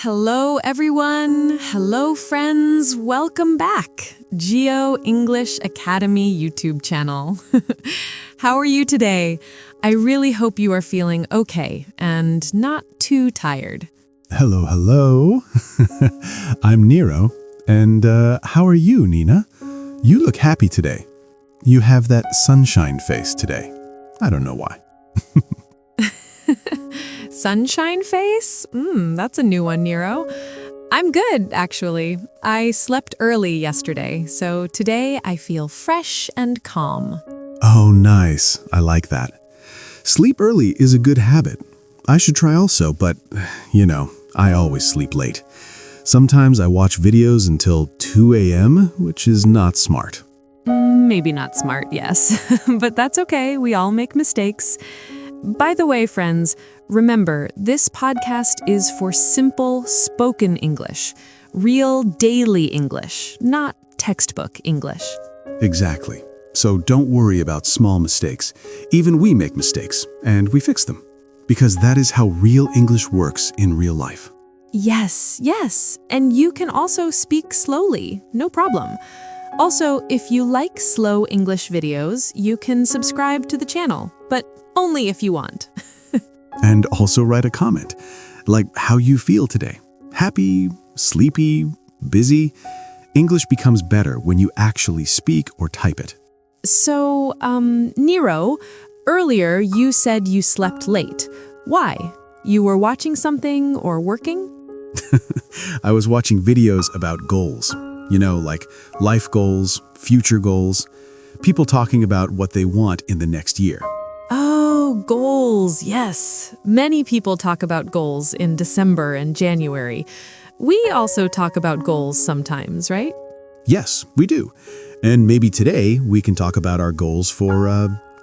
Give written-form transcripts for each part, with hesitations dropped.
Hello, everyone. Hello, friends. Welcome back. Geo English Academy YouTube channel. How are you today? I really hope you are feeling okay and not too tired. Hello. I'm Nero. And how are you, Nina? You look happy today. You have that sunshine face today. I don't know why. Sunshine face? That's a new one, Nero. I'm good, actually. I slept early yesterday, so today I feel fresh and calm. Oh, nice. I like that. Sleep early is a good habit. I should try also, but, I always sleep late. Sometimes I watch videos until 2 a.m., which is not smart. Maybe not smart, yes. But that's okay. We all make mistakes. By the way, friends, remember, this podcast is for simple spoken English, real daily English, not textbook English. Exactly. So don't worry about small mistakes. Even we make mistakes, and we fix them. Because that is how real English works in real life. Yes. And you can also speak slowly, no problem. Also, if you like slow English videos, you can subscribe to the channel, but only if you want. And also write a comment, like how you feel today. Happy, sleepy, busy. English becomes better when you actually speak or type it. So, Nero, earlier you said you slept late. Why? You were watching something or working? I was watching videos about goals. Like life goals, future goals. People talking about what they want in the next year. Oh, goals, yes. Many people talk about goals in December and January. We also talk about goals sometimes, right? Yes, we do. And maybe today we can talk about our goals for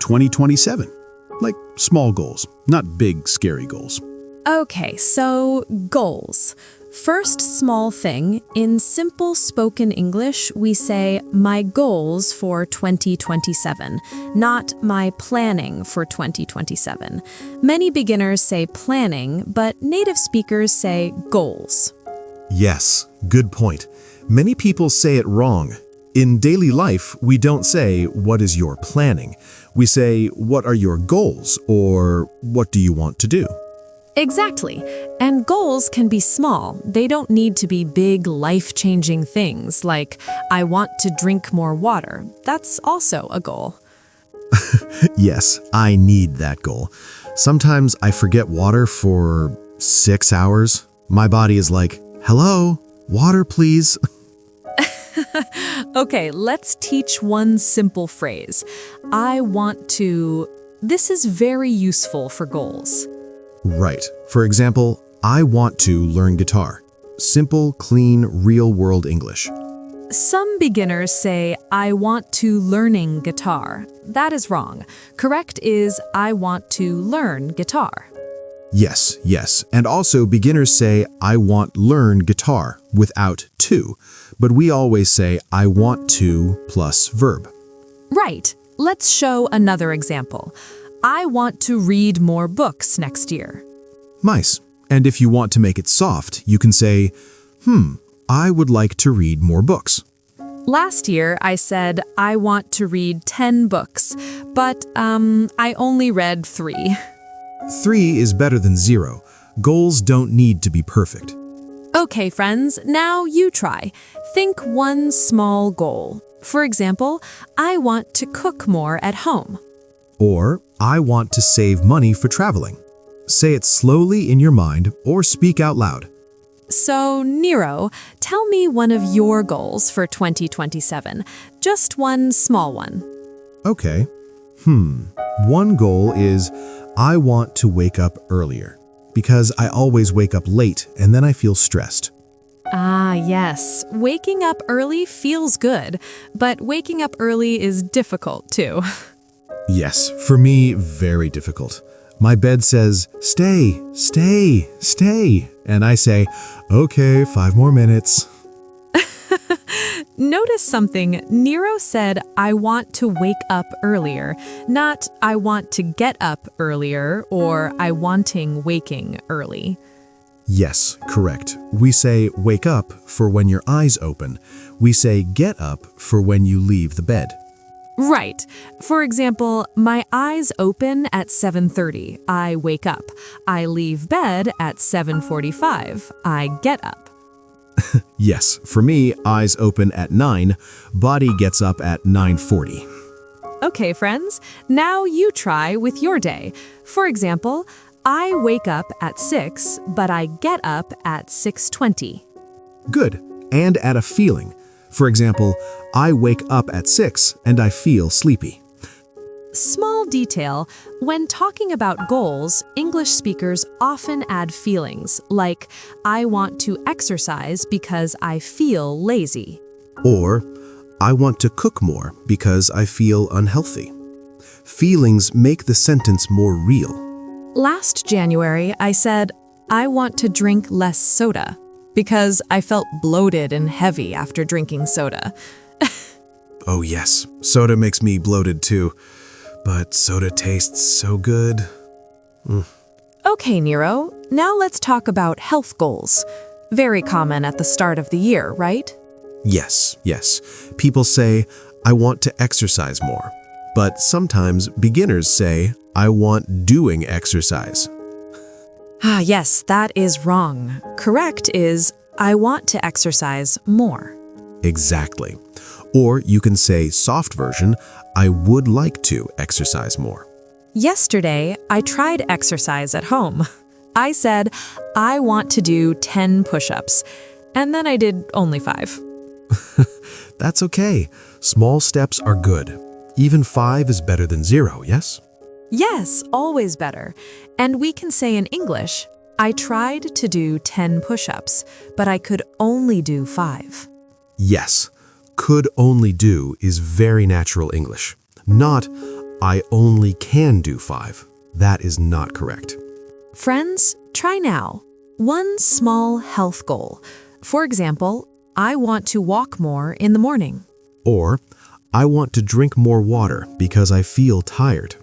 2027. Like small goals, not big, scary goals. Okay, so goals. First small thing, in simple spoken English, we say my goals for 2027, not my planning for 2027. Many beginners say planning, but native speakers say goals. Yes, good point. Many people say it wrong. In daily life, we don't say, "What is your planning?" We say, "What are your goals?" or "What do you want to do?" Exactly. And goals can be small. They don't need to be big, life-changing things like, I want to drink more water. That's also a goal. Yes, I need that goal. Sometimes I forget water for 6 hours. My body is like, "Hello, water please." Okay, let's teach one simple phrase. I want to... This is very useful for goals. Right. For example, I want to learn guitar. Simple, clean, real-world English. Some beginners say, I want to learning guitar. That is wrong. Correct is, I want to learn guitar. Yes. And also beginners say, I want learn guitar without to. But we always say, I want to plus verb. Right. Let's show another example. I want to read more books next year. Nice. And if you want to make it soft, you can say, I would like to read more books. Last year, I said, I want to read 10 books, but I only read 3. 3 is better than 0. Goals don't need to be perfect. Okay, friends, now you try. Think one small goal. For example, I want to cook more at home. Or, I want to save money for traveling. Say it slowly in your mind or speak out loud. So, Nero, tell me one of your goals for 2027. Just one small one. Okay. One goal is, I want to wake up earlier. Because I always wake up late and then I feel stressed. Ah, yes. Waking up early feels good, but waking up early is difficult too. Yes, for me, very difficult. My bed says, stay. And I say, okay, 5 more minutes. Notice something. Nero said, I want to wake up earlier, not I want to get up earlier or I wanting waking early. Yes, correct. We say wake up for when your eyes open. We say get up for when you leave the bed. Right. For example, my eyes open at 7:30. I wake up. I leave bed at 7:45. I get up. Yes, for me, eyes open at 9, body gets up at 9:40. Okay, friends, now you try with your day. For example, I wake up at 6, but I get up at 6:20. Good, and add a feeling. For example, I wake up at 6 and I feel sleepy. Small detail, when talking about goals, English speakers often add feelings, like, I want to exercise because I feel lazy. Or, I want to cook more because I feel unhealthy. Feelings make the sentence more real. Last January, I said, I want to drink less soda because I felt bloated and heavy after drinking soda. Oh yes, soda makes me bloated too. But soda tastes so good. Okay, Nero, now let's talk about health goals. Very common at the start of the year, right? Yes. People say, I want to exercise more. But sometimes beginners say, I want doing exercise. Yes, that is wrong. Correct is, I want to exercise more. Exactly. Or you can say soft version, I would like to exercise more. Yesterday, I tried exercise at home. I said, I want to do 10 push-ups, and then I did only 5. That's okay. Small steps are good. Even 5 is better than 0, yes? Yes, always better. And we can say in English, I tried to do 10 push-ups, but I could only do 5. Yes. Could only do is very natural English. Not, I only can do 5. That is not correct. Friends, try now. One small health goal. For example, I want to walk more in the morning. Or, I want to drink more water because I feel tired.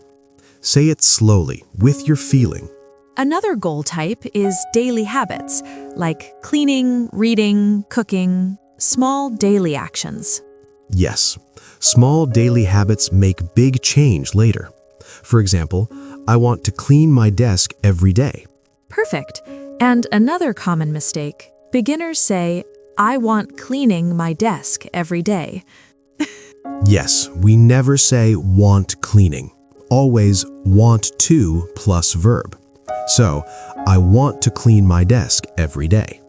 Say it slowly, with your feeling. Another goal type is daily habits, like cleaning, reading, cooking, small daily actions. Yes, small daily habits make big change later. For example, I want to clean my desk every day. Perfect. And another common mistake, beginners say, I want cleaning my desk every day. Yes, we never say want cleaning. Always want to plus verb. So, I want to clean my desk every day.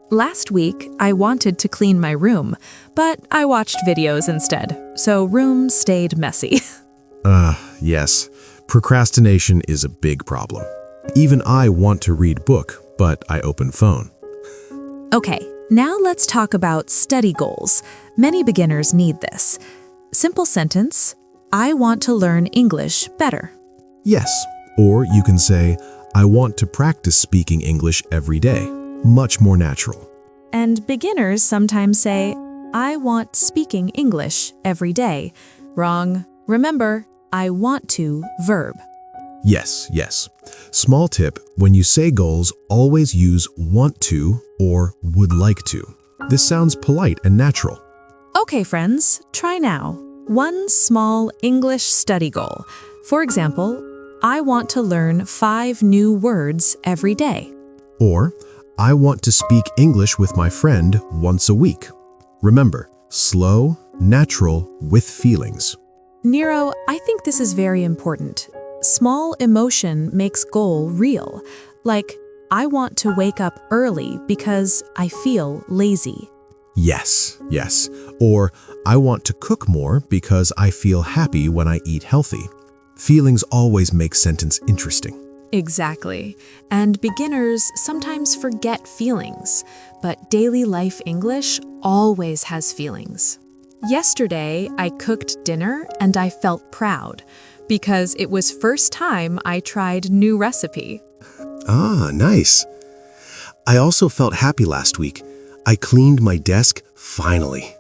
Last week, I wanted to clean my room, but I watched videos instead, so room stayed messy. Yes. Procrastination is a big problem. Even I want to read book, but I open phone. Okay, now let's talk about study goals. Many beginners need this. Simple sentence, I want to learn English better. Yes. Or you can say, I want to practice speaking English every day. Much more natural. And beginners sometimes say, I want speaking English every day. Wrong. Remember, I want to verb. Yes. Small tip, when you say goals, always use want to or would like to. This sounds polite and natural. Okay, friends, try now. One small English study goal. For example, I want to learn 5 new words every day. Or, I want to speak English with my friend once a week. Remember, slow, natural, with feelings. Nero, I think this is very important. Small emotion makes goal real. Like, I want to wake up early because I feel lazy. Yes. Or, I want to cook more because I feel happy when I eat healthy. Feelings always make sentence interesting. Exactly. And beginners sometimes forget feelings, but daily life English always has feelings. Yesterday, I cooked dinner and I felt proud because it was first time I tried new recipe. Nice. I also felt happy last week. I cleaned my desk finally.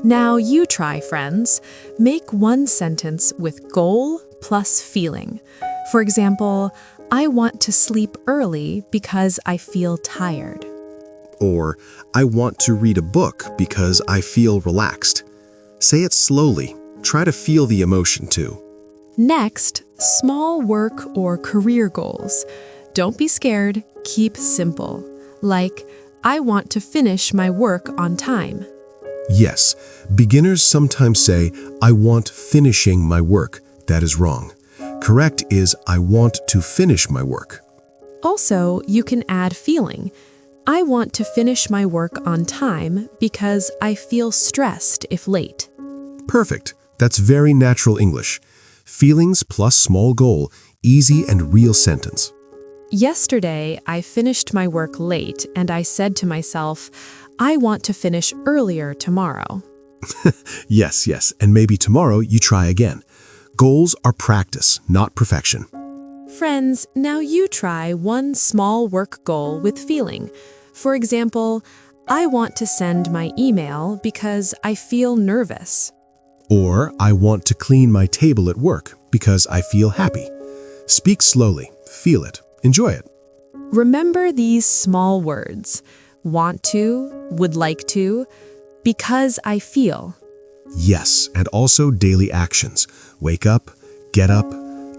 Now you try, friends. Make one sentence with goal plus feeling. For example, I want to sleep early because I feel tired. Or, I want to read a book because I feel relaxed. Say it slowly. Try to feel the emotion too. Next, small work or career goals. Don't be scared, keep simple. Like, I want to finish my work on time. Yes, beginners sometimes say, I want finishing my work. That is wrong. Correct is, I want to finish my work. Also, you can add feeling. I want to finish my work on time because I feel stressed if late. Perfect. That's very natural English. Feelings plus small goal, easy and real sentence. Yesterday, I finished my work late and I said to myself, I want to finish earlier tomorrow. Yes, and maybe tomorrow you try again. Goals are practice, not perfection. Friends, now you try one small work goal with feeling. For example, I want to send my email because I feel nervous. Or, I want to clean my table at work because I feel happy. Speak slowly, feel it, enjoy it. Remember these small words. Want to, would like to, because I feel. Yes, and also daily actions. Wake up, get up,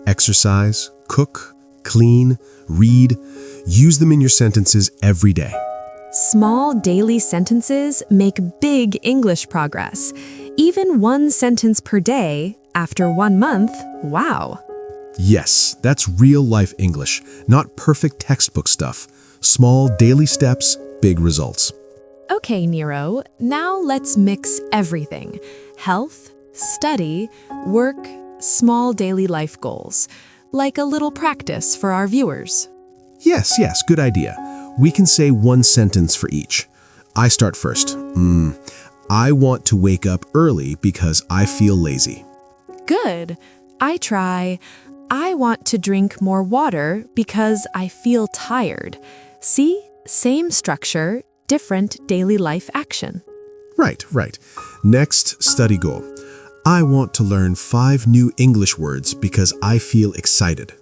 exercise, cook, clean, read. Use them in your sentences every day. Small daily sentences make big English progress. Even one sentence per day, after 1 month, wow. Yes, that's real-life English, not perfect textbook stuff. Small daily steps, big results. Okay, Nero, now let's mix everything. Health, study, work, small daily life goals. Like a little practice for our viewers. Yes, good idea. We can say one sentence for each. I start first. I want to wake up early because I feel lazy. Good. I try. I want to drink more water because I feel tired. See? Same structure, different daily life action. Right. Next, study goal. I want to learn 5 new English words because I feel excited.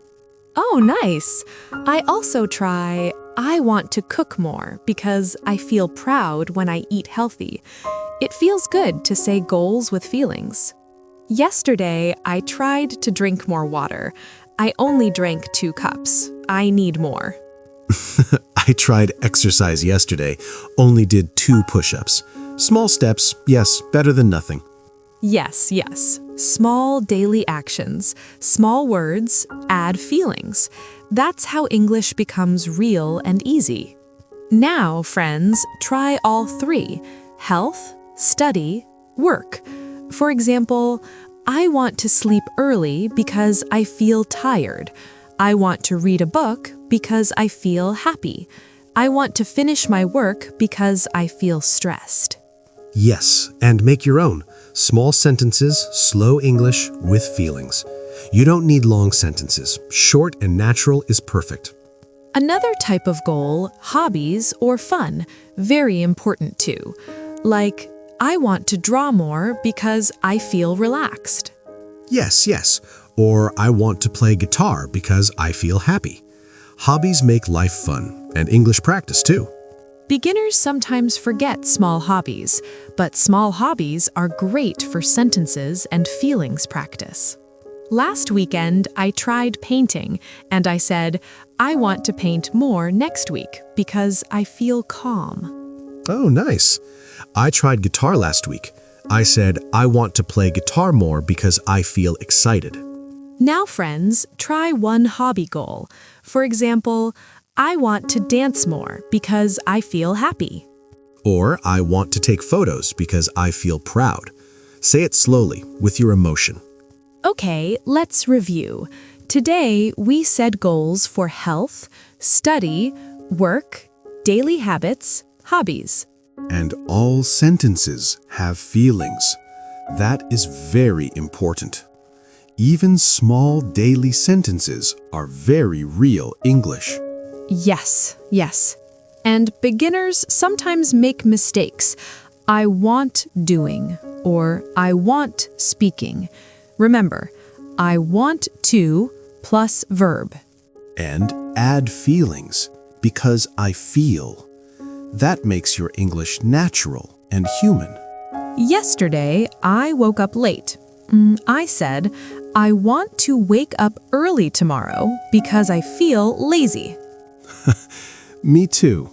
Oh, nice. I also try, I want to cook more because I feel proud when I eat healthy. It feels good to say goals with feelings. Yesterday, I tried to drink more water. I only drank 2 cups. I need more. I tried exercise yesterday, only did 2 push-ups. Small steps, yes, better than nothing. Yes. Small daily actions, small words, add feelings. That's how English becomes real and easy. Now, friends, try all 3. Health, study, work. For example, I want to sleep early because I feel tired. I want to read a book because I feel happy. I want to finish my work because I feel stressed. Yes, and make your own. Small sentences, slow English with feelings. You don't need long sentences. Short and natural is perfect. Another type of goal, hobbies or fun, very important too. Like, I want to draw more because I feel relaxed. Yes. Or I want to play guitar because I feel happy. Hobbies make life fun, and English practice too. Beginners sometimes forget small hobbies, but small hobbies are great for sentences and feelings practice. Last weekend, I tried painting, and I said, I want to paint more next week because I feel calm. Oh, nice. I tried guitar last week. I said, I want to play guitar more because I feel excited. Now, friends, try one hobby goal. For example, I want to dance more because I feel happy. Or I want to take photos because I feel proud. Say it slowly, with your emotion. Okay, let's review. Today, we set goals for health, study, work, daily habits, hobbies. And all sentences have feelings. That is very important. Even small daily sentences are very real English. Yes. And beginners sometimes make mistakes. I want doing or I want speaking. Remember, I want to plus verb. And add feelings because I feel. That makes your English natural and human. Yesterday, I woke up late. I said, I want to wake up early tomorrow because I feel lazy. Me too.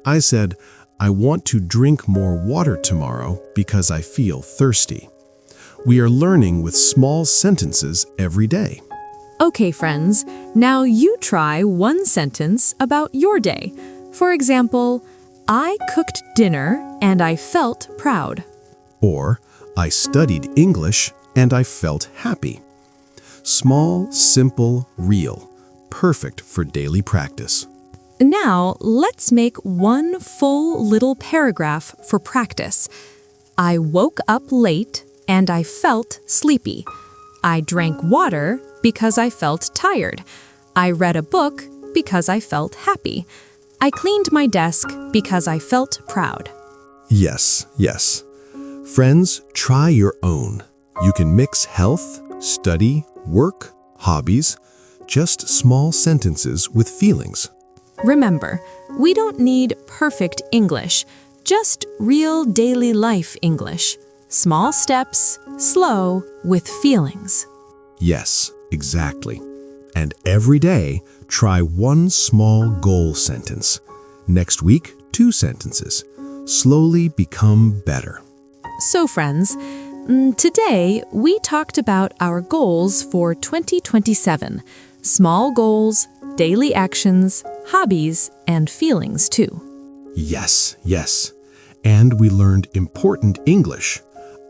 I said, I want to drink more water tomorrow because I feel thirsty. We are learning with small sentences every day. Okay, friends, now you try one sentence about your day. For example, I cooked dinner and I felt proud. Or, I studied English and I felt happy. Small, simple, real. Perfect for daily practice. Now, let's make one full little paragraph for practice. I woke up late and I felt sleepy. I drank water because I felt tired. I read a book because I felt happy. I cleaned my desk because I felt proud. Yes, yes. Friends, try your own. You can mix health, study, work, hobbies, just small sentences with feelings. Remember, we don't need perfect English, just real daily life English. Small steps, slow, with feelings. Yes, exactly. And every day, try one small goal sentence. Next week, 2 sentences. Slowly become better. So friends, today we talked about our goals for 2027. Small goals, daily actions, hobbies, and feelings too. Yes, yes. And we learned important English.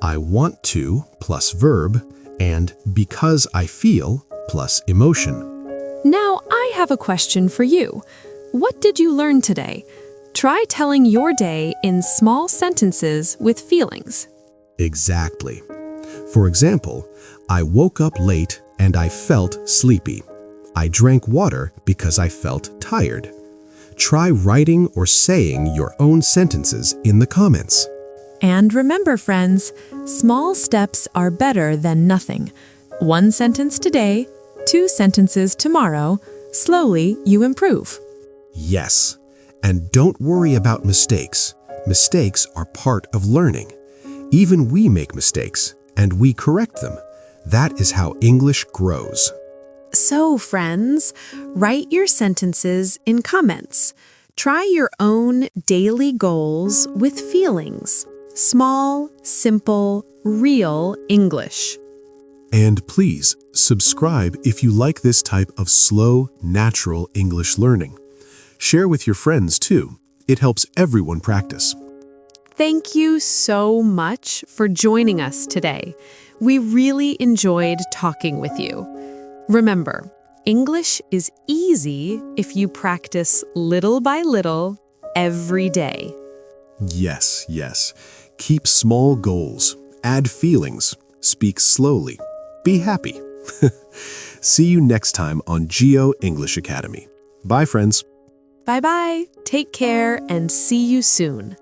I want to plus verb and because I feel plus emotion. Now I have a question for you. What did you learn today? Try telling your day in small sentences with feelings. Exactly. For example, I woke up late and I felt sleepy. I drank water because I felt tired. Try writing or saying your own sentences in the comments. And remember, friends, small steps are better than nothing. 1 sentence today, 2 sentences tomorrow. Slowly, you improve. Yes. And don't worry about mistakes. Mistakes are part of learning. Even we make mistakes, and we correct them. That is how English grows. So, friends, write your sentences in comments. Try your own daily goals with feelings. Small, simple, real English. And please, subscribe if you like this type of slow, natural English learning. Share with your friends too. It helps everyone practice. Thank you so much for joining us today. We really enjoyed talking with you. Remember, English is easy if you practice little by little every day. Yes, yes. Keep small goals. Add feelings. Speak slowly. Be happy. See you next time on Geo English Academy. Bye, friends. Bye-bye. Take care and see you soon.